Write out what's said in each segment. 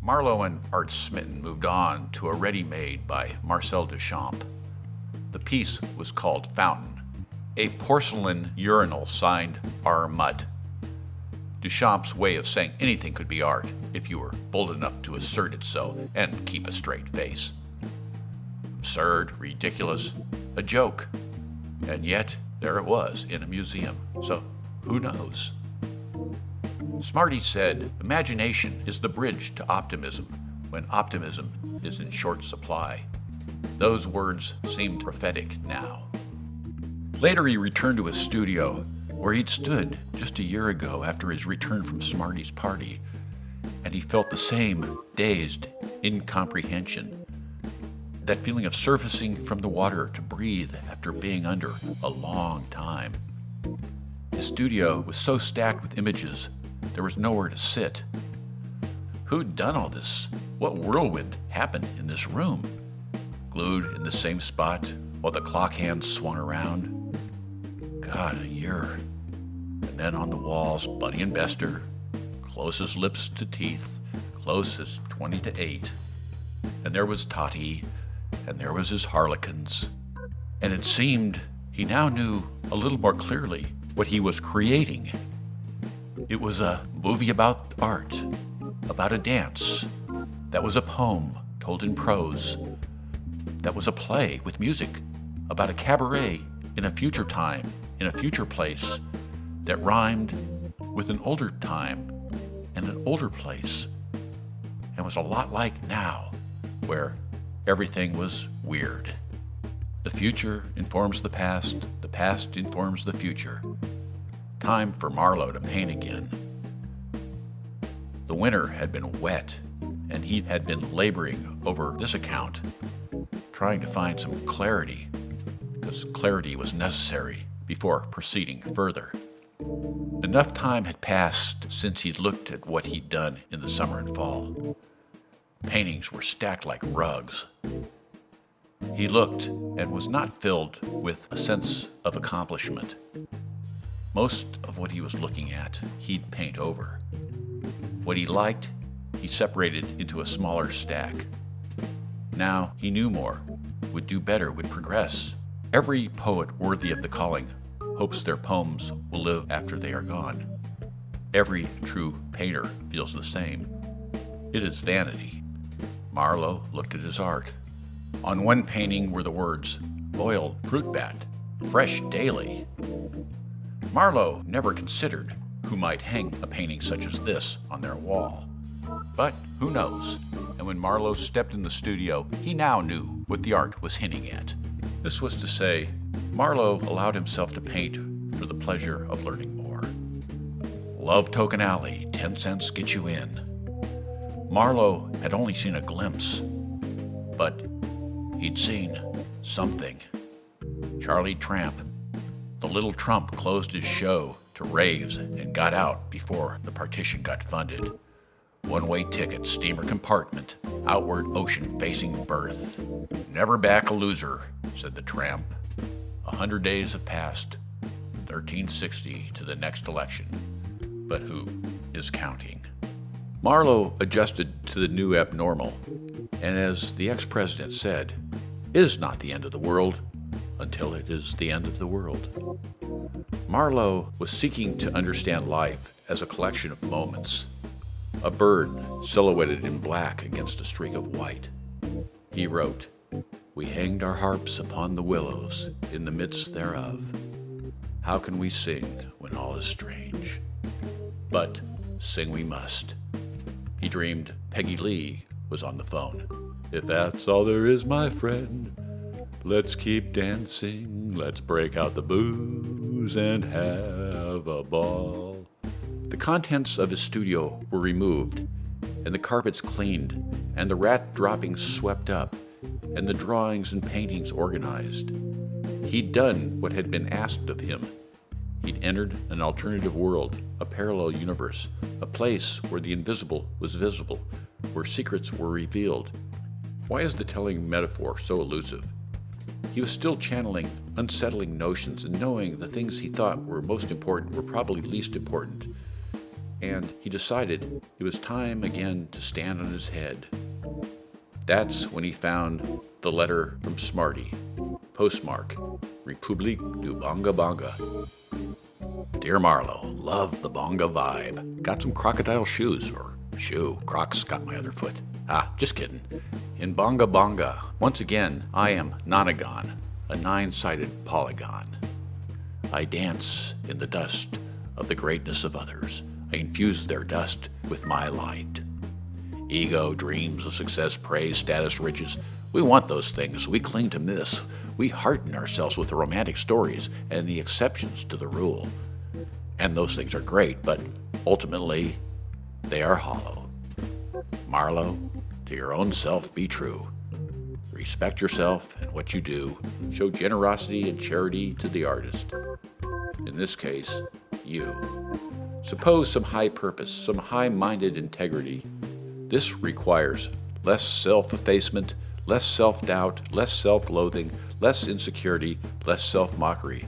Marlowe and Art Smitten moved on to a ready-made by Marcel Duchamp. The piece was called Fountain, a porcelain urinal signed R. Mutt. Duchamp's way of saying anything could be art if you were bold enough to assert it so and keep a straight face. Absurd, ridiculous, a joke. And yet, there it was in a museum. So, who knows? Smarty said, imagination is the bridge to optimism when optimism is in short supply. Those words seemed prophetic now. Later he returned to his studio, where he'd stood just a year ago after his return from Smarty's party, and he felt the same dazed incomprehension, that feeling of surfacing from the water to breathe after being under a long time. His studio was so stacked with images, there was nowhere to sit. Who'd done all this? What whirlwind happened in this room? Glued in the same spot while the clock hands swung around? God, a year. And then on the walls, Bunny and Bester, close as lips to teeth, close as 20 to 8. And there was Totty, and there was his harlequins. And it seemed he now knew a little more clearly what he was creating. It was a movie about art, about a dance. That was a poem told in prose. That was a play with music about a cabaret in a future time, in a future place, that rhymed with an older time and an older place, and was a lot like now, where everything was weird. The future informs the past informs the future. Time for Marlowe to paint again. The winter had been wet, and he had been laboring over this account, trying to find some clarity, because clarity was necessary before proceeding further. Enough time had passed since he'd looked at what he'd done in the summer and fall. Paintings were stacked like rugs. He looked and was not filled with a sense of accomplishment. Most of what he was looking at, he'd paint over. What he liked, he separated into a smaller stack. Now he knew more, would do better, would progress. Every poet worthy of the calling hopes their poems will live after they are gone. Every true painter feels the same. It is vanity. Marlowe looked at his art. On one painting were the words, boiled fruit bat, fresh daily. Marlowe never considered who might hang a painting such as this on their wall. But who knows? And when Marlowe stepped in the studio, he now knew what the art was hinting at. This was to say, Marlowe allowed himself to paint for the pleasure of learning more. Love Token Alley, 10 cents get you in. Marlowe had only seen a glimpse, but he'd seen something. Charlie Tramp. The Little Trump closed his show to raves and got out before the partition got funded. One-way ticket, steamer compartment, outward ocean-facing berth. Never back a loser, said the tramp. 100 days have passed, 1360 to the next election. But who is counting? Marlowe adjusted to the new abnormal, and as the ex-president said, it is not the end of the world until it is the end of the world. Marlowe was seeking to understand life as a collection of moments. A bird silhouetted in black against a streak of white. He wrote, "We hanged our harps upon the willows in the midst thereof. How can we sing when all is strange? But sing we must." He dreamed Peggy Lee was on the phone. "If that's all there is, my friend, let's keep dancing, let's break out the booze and have a ball." The contents of his studio were removed, and the carpets cleaned, and the rat droppings swept up, and the drawings and paintings organized. He'd done what had been asked of him. He'd entered an alternative world, a parallel universe, a place where the invisible was visible, where secrets were revealed. Why is the telling metaphor so elusive? He was still channeling unsettling notions and knowing the things he thought were most important were probably least important. and he decided it was time again to stand on his head. That's when he found the letter from Smarty. Postmark, Republique du Bonga Bonga. Dear Marlowe, love the bonga vibe. Got some crocodile shoes, or shoe. Crocs got my other foot. Just kidding. In Bonga Bonga, once again, I am Nonagon, a 9-sided polygon. I dance in the dust of the greatness of others. I infuse their dust with my light. Ego, dreams of success, praise, status, riches. We want those things. We cling to myths. We hearten ourselves with the romantic stories and the exceptions to the rule. And those things are great, but ultimately, they are hollow. Marlowe, to your own self be true. Respect yourself and what you do. Show generosity and charity to the artist. In this case, you. Suppose some high purpose, some high-minded integrity. This requires less self-effacement, less self-doubt, less self-loathing, less insecurity, less self-mockery.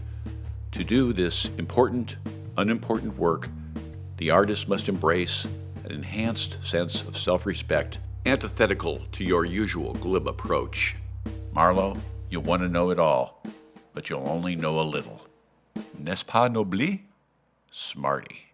To do this important, unimportant work, the artist must embrace an enhanced sense of self-respect, antithetical to your usual glib approach. Marlowe, you'll want to know it all, but you'll only know a little. N'est-ce pas, Nobly? Smarty.